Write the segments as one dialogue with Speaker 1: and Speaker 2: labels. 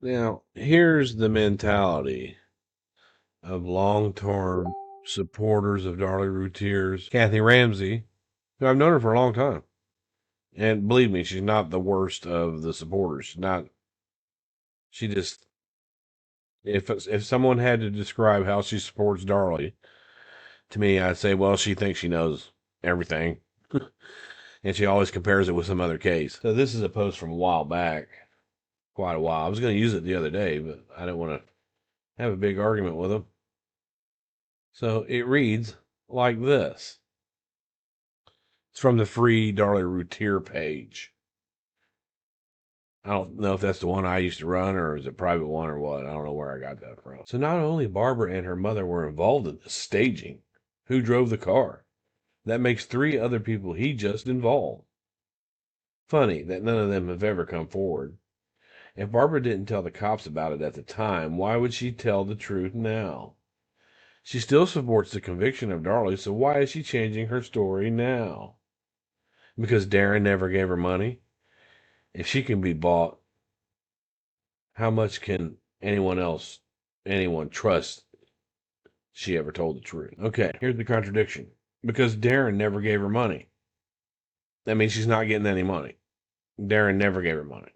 Speaker 1: Now, here's the mentality of long-term supporters of Darlie Routier's Kathy Ramsey, who I've known her for a long time. And believe me, she's not the worst of the supporters. She just, if someone had to describe how she supports Darlie, to me, I'd say, well, she thinks she knows everything. And she always compares it with some other case. So this is a post from a while back, quite a while. I was going to use it the other day, but I didn't want to have a big argument with him. So it reads like this. It's from the free Darlie Routier page. I don't know if that's the one I used to run or is it a private one or what. I don't know where I got that from. So not only Barbara and her mother were involved in the staging, who drove the car? That makes 3 other people he just involved. Funny that none of them have ever come forward. If Barbara didn't tell the cops about it at the time, why would she tell the truth now? She still supports the conviction of Darlie, so why is she changing her story now? Because Darren never gave her money? If she can be bought, how much can anyone trust she ever told the truth? Okay, here's the contradiction. Because Darren never gave her money. That means she's not getting any money. Darren never gave her money.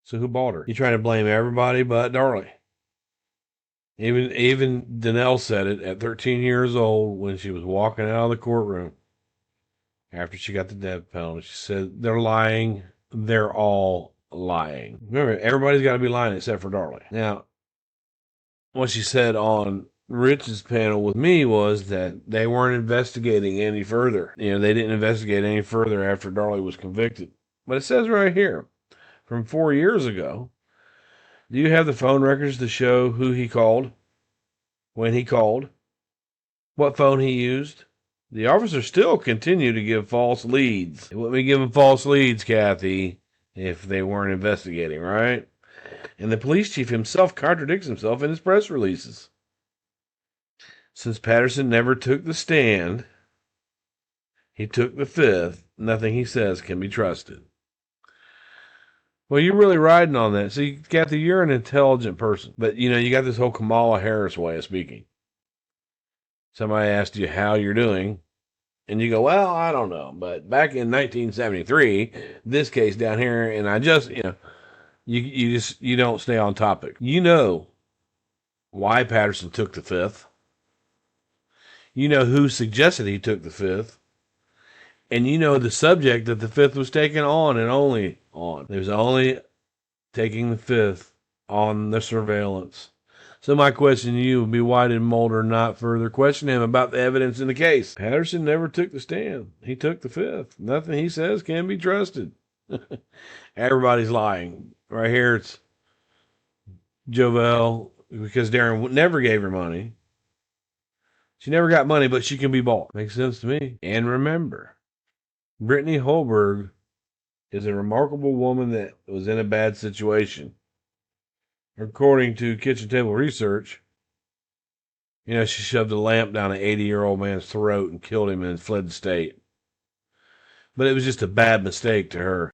Speaker 1: So who bought her? You trying to blame everybody but Darlie. Even Danelle said it at 13 years old when she was walking out of the courtroom after she got the death penalty. She said, they're lying. They're all lying. Remember, everybody's got to be lying except for Darlie. Now, what she said on Rich's panel with me was that they weren't investigating any further. They didn't investigate any further after Darlie was convicted. But it says right here, from 4 years ago, do you have the phone records to show who he called, when he called, what phone he used? The officers still continue to give false leads. They wouldn't be giving false leads, Kathy, if they weren't investigating, right? And the police chief himself contradicts himself in his press releases. Since Patterson never took the stand, he took the fifth. Nothing he says can be trusted. Well, you're really riding on that. See, Kathy, you're an intelligent person. But, you got this whole Kamala Harris way of speaking. Somebody asked you how you're doing, and you go, well, I don't know. But back in 1973, this case down here, and I just, you don't stay on topic. You know why Patterson took the fifth. You know who suggested he took the fifth. And you know the subject that the fifth was taken on and only on. It was only taking the fifth on the surveillance. So my question to you would be, why did Mulder not further question him about the evidence in the case? Patterson never took the stand. He took the fifth. Nothing he says can be trusted. Everybody's lying. Right here it's Jovel, because Darren never gave her money. She never got money, but she can be bought. Makes sense to me. And remember, Brittany Holberg is a remarkable woman that was in a bad situation. According to Kitchen Table Research, she shoved a lamp down an 80-year-old man's throat and killed him and fled the state. But it was just a bad mistake to her.